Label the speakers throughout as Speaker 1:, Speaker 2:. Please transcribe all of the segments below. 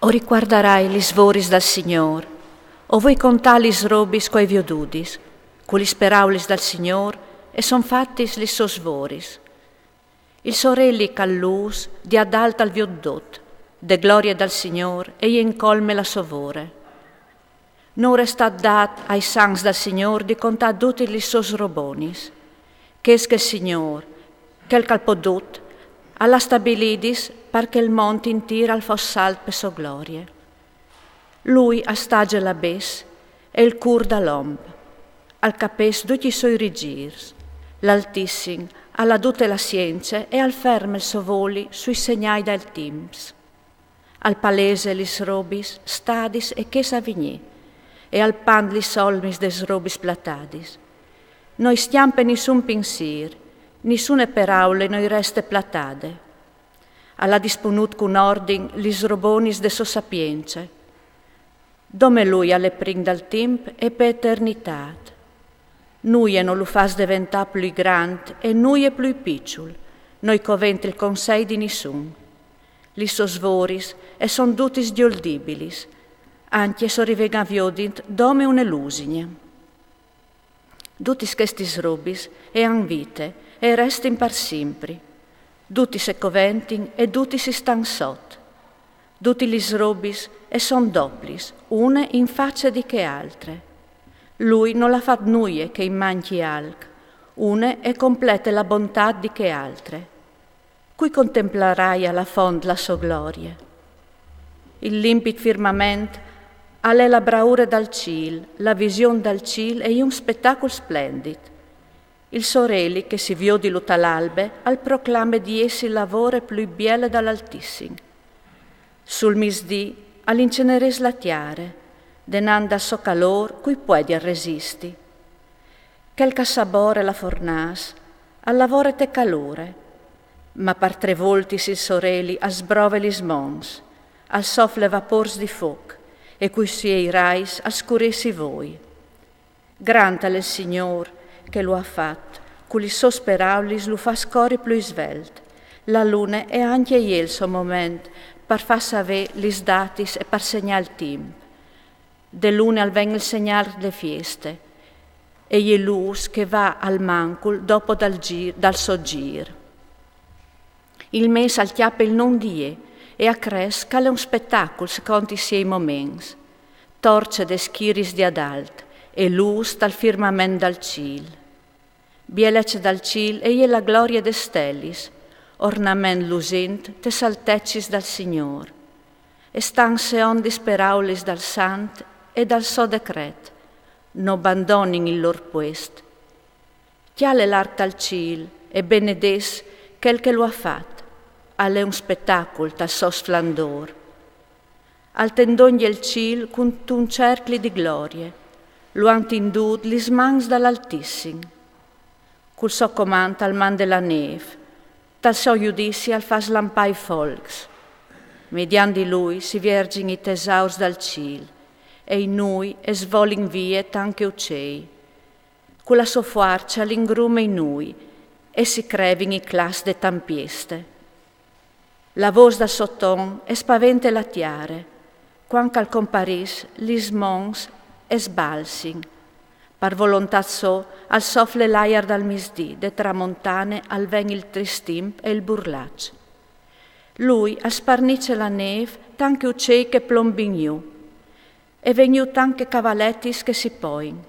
Speaker 1: O riguardarai lis voris dal Signor, o voi contalis robis quae viodudis, culi speraulis dal Signor, e son fattis lis sos voris. Il sorelli callus di adalta al viodot, de gloria dal Signor, e in colme la sovore. Non restat dat ai sangs dal Signor di contà tutti lis sos robonis, che il Signor, quel calpodut, alla stabilidis perché il monte intira al fossalt per so glorie. Lui astage la bes e il cur da l'omb, al capes tutti i suoi rigirs, l'altissim alla tutte la scienze e al ferme il so voli sui segnai del timps. Al palese lis robis stadis e che s'avigni, e al pan lis olmis des robis platadis. Noi stiampe nissun pensir, nissune peraule noi reste platade. Alla disponut cun ordin lis robonis de so sapience. Dome lui alle pring dal timp e per eternitat. Nuie non lo fas diventà più grand e nuie più picciul, noi covent il consei di nissun. Lis sos voris e son dutis dioldibilis, anche so rivega viodint dome un'elusigne. Dutis chestis robis e han vite e restin par simpri. Dutis e coventin e dutis si stan sot. Duti lis robis e son doplis, une in faccia di che altre. Lui non l'ha fat nuie che in manchi alc, une e complete la bontà di che altre. Cui contemplarai alla fond la sua gloria. Il limpid firmament alle la braure dal cil, la vision dal cil e un spettacolo splendid. Il sorelli che si vio di luta l'albe al proclame di essi lavore più biele dall'altissim. Sul misdì all'inceneres la tiare, denanda so calor cui puedi resisti. Quel sabore la fornas, al lavore te calore, ma par tre voltis il sorelli a sbrove lis mons, al soffle vapors di foc, e cui siei rais a scuressi voi. Grantale il Signor che lo ha fatto, cui sosperaulis lo fa scori più svelt. La luna è anche il suo momento per far sapere lis datis e per segnal timp. De luna al ven il segnal le fieste, e gli luz che va al mancul dopo dal soggir. Il mes al chiappe il non die, e a cres cale un spettacolo secondo i suoi momenti. Torce de schiris di adalt, e luz dal firmament dal cil. Bielece dal cil e la gloria de stellis, ornament lusint te saltecis dal Signor. E stan seon disperaulis dal sant e dal so decret, no abandonin il lor puest. Chiale l'art dal cil e benedes quel che lo ha fatto, alle un spettacolo tal so splendor. Al tendogni il cil con un cercli di glorie, lo han tindud lis mans dall'altissim. Cul so comand al man della neve, tal so giudizi al fas lampai folks. Mediante lui si vergin i tesaurs dal cil, e in noi es volin vie tanche ucei. Culla so fuarcia l'ingrume in noi, e si crevin i clas de tampieste. La voce da sotton e spavente la tiare, quanc al comparis lis mons es balsin, par volontà so al soffle l'aiar dal misdì, de tramontane al ven il tristimp e il burlac. Lui asparnice la neve tanche ucei che plombin giù, e vegniu tanche cavalettis che si poin.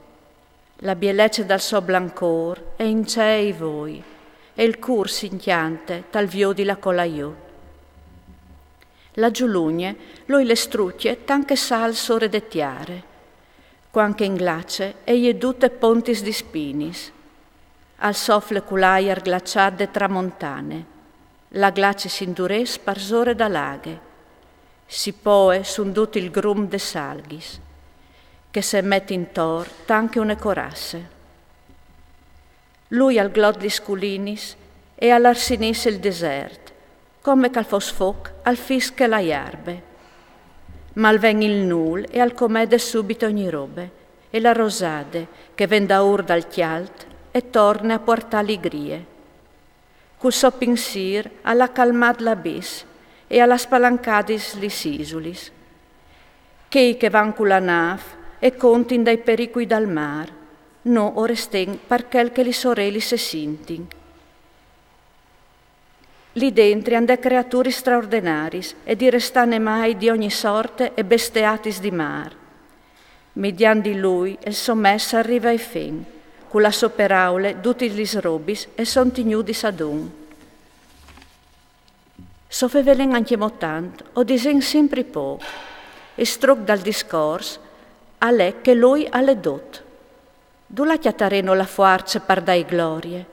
Speaker 1: La bielece dal so blancor e in cei voi, e il cur sinchiante tal vio di la colaiù. La giulugne lui le strucchie tanche sal so redettiare, quanche in glace e tutte pontis di spinis. Al soffle culaiar glaciade tramontane, la glace s'indures parsore da laghe, si poe sun tutto il grum de salghis, che se mette in tor tanche une corasse. Lui al glod di sculinis e all'arsinisse il desert, come cal fos foc al fische la iarbe. Mal ven il nul e al comede subito ogni robe, e la rosade che ven da ur dal chialt e torna a portar ligrie. Cul so pinsir alla calmat la bis e alla spalancadis lis isulis, che van con la naf e contin dai pericoli dal mar, no oresten per quel che li sorelli se sintin. Lì dentro han de creaturi straordinaris e di restane mai di ogni sorte e besteatis di mar. Median di lui il sommessa arriva ai fin, con la soperaule tutti gli robis e son tignudis ad un. So fevelen anche tant, o disen sempre poco, e struc dal discors, a lei che lui alle dot. Du la chiatareno la forza per dai glorie.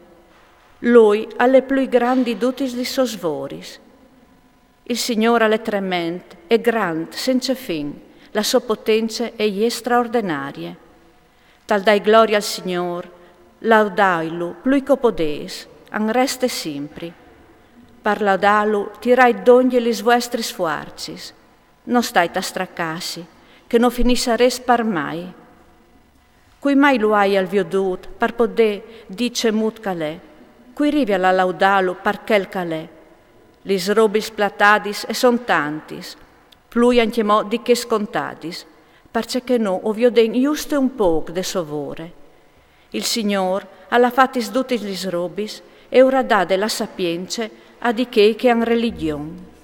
Speaker 1: Lui alle più grandi tutti gli sosvoris. Il Signore alle trement e grand senza fin, la sua potenza è straordinaria. Tal dai gloria al Signor, laudailu più che podes, an reste sempre. Per laudalu tirai d'ogni gli vostri sforzi, non stai a straccassi, che non finisce res per mai. Cui mai lo hai al viodut per poter dice mut calè, cui rivi alla laudalu per quel calè. Lis robis platadis e son tantis, plui anche mo di che scontadis, perché no ovvioden giusto un poc de sovore. Il Signor alla fatis tutti gli robis e ora dà della sapienza a di che han religione.